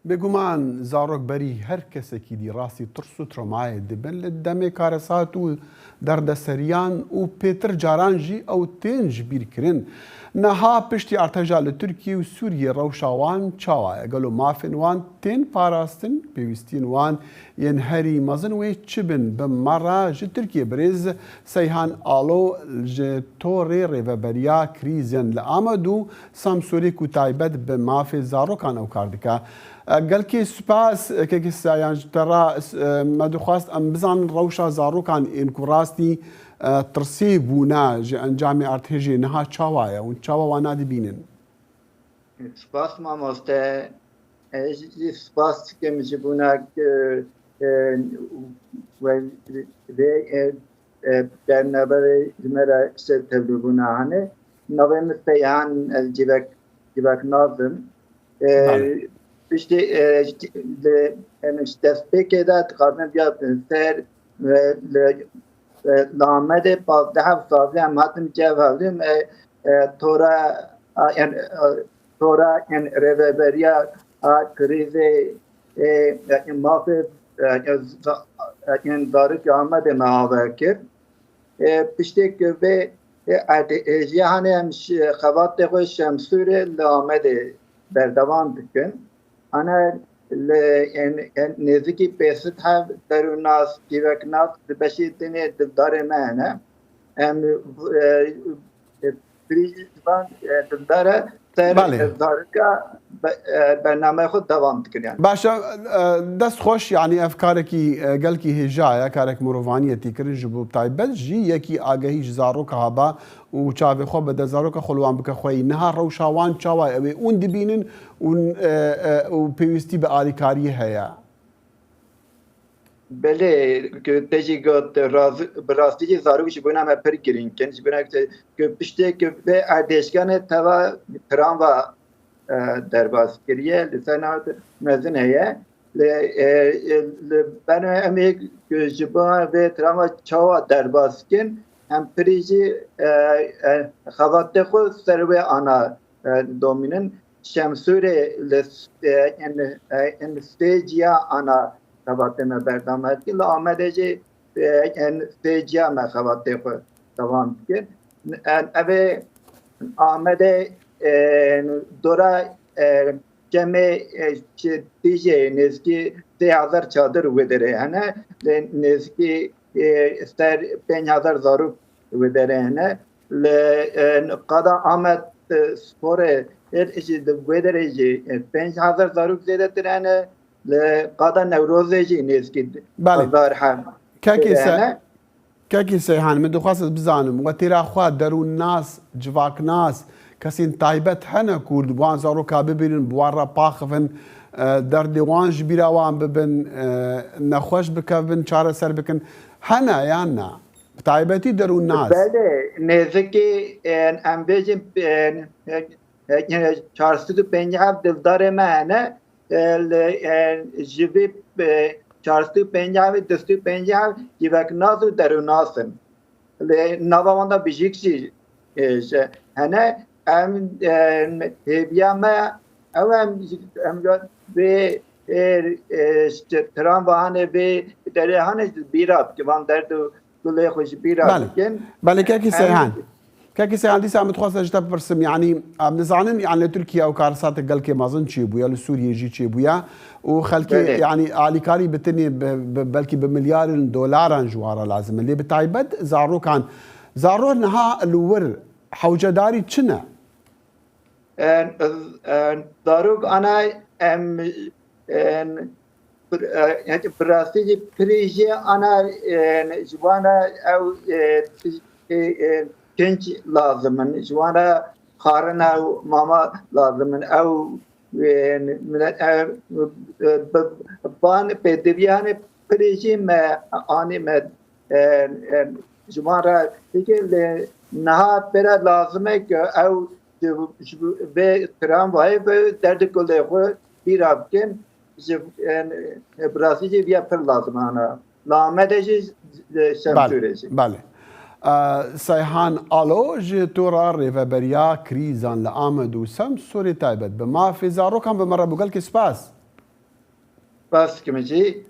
بێگومان زارۆک بەری هەر کەسێکی دیڕاستی ترس و ترۆمایە دەبن لە دەمێ کارەسات و دەردەسەریان و پێتر جارانژی ئەو تێنج بیرکردن نەها پشتی ئارتەژا لە تورکی و سووریە ڕەوشاوان چاوایە گەل و مافên wan tên پاراستن پێویستین wan yên herî mezin wê çi bin bi mera ji Tirkiye birêz Seyhan Alo ji torê rêveberiya krîzên li Amed û Samsorê ku taybet bi mafê zarokan ew kar dike. Gelkî spas kekî Seyhan ji te re me dixwast em bizanin rewşa zarokan ên ku rastî tirsê bûne ji encamê artêjê niha çawa ye û çawa wan nadibînin. Spas mamoste spas dikim ji bûnek derneberê ji me re tevlîbûna hene navê min Seyhan ez civek nazim piştî destpêkê de dixwazim biya ser li Amedê 15 salî em hatin cev hevlîn tora rêveberiya krîzê mafê zarokê Amedê me have kir piştî ku vê jiyanê em xebatê xwe Şemsûrê li Amedê berdewam dikin ana nêzîkî pêsîd hev derûnas cîveknas di beşê tenê dildarê me hene em van dildare ser zaroka bername xwe devam dikin yani. Başa dest xweş yanî ev karekî gelkî hêja ye karek mirovaniyeté kirin ji bo taybet jî yekî agehî ji zaroka haba û çavê xwe bide zaroka xwe li wan bike xweyî niha rewşa wan çawa ew ê hûn dibînin û pêwîstî bi alîkariyê heye. Belê te jî got bi rastî jî zarok ji bûna me pir girîngkin ji bûna ku piştê ku vê erdêşkanê teva piran ve derbas kiriye li ser mezin heye li benê em ê ji bo vê tirama çawa derbas kirin em pirî jî xebatê xwe ser wê ana domînin Şemsûrê li stêciya ana xebatê me berdam dikin li Amedê jî stêciya me xebatê xwe devam dikin ev ê Amedê dora cemê dijê nêzîkî 3000 çadir wê derê hene nêzîkî ser 5000 zarok wê derê hene li qada Amed sporê jî di wê derê jî 5000 zarok zêdetir hene li qada Newrozê jî nêzîkî 1000 hene. Kekî Seyhan min dixwast bizanim we têra xwe derûn nas civak nas kesên taybet hene ku wan zaroka bibînin bi wan re paxivin derdê wan ji bîra wan bibin nexweş bikevin çareser bikin hene yan na bi taybetî derûn nas. Belê nêzîkî em bêjin 450 dildarê me hene ji vê 450 250 civeknas û derûnasin li nava wan da bijîk jî hene em hêviya me ew em vê tiran vehanê vê derê hene bîra dikin van derd û gulê xwe jî bîra dikin. Belê kekî Seyhan kekî Seyhan dîsa min dixwast ji te bipirsim yanî em nizanin yani li Tirkiye ew karsatê gelkê mezin çêbûye li Sûriyê jî çêbûye û xelkê yanî alîkarî bi tenê belkî bi milyarên dolaran ji wan re lazim e lê bi taybet zarokan zarok niha li wir hewcedarî çi ne? Zarok ana em bi rastî jî pirî jî ana ji wan re ew genç lazımın, şu anda karına mama lazımın, ev ban pediviyane prejime anime şu anda peki naha pera lazıme ki ev ve tramvay ve derdi kolay bir abken Brasilya'ya bir yapır lazım ana. Lamedeci Şemsûreci. Bale. Seyhan Alo ji tora rêveberiya krîzan li Amed û Samsorê taybet bi mafê zarokan bi me re bû gelkî spas. bas kimci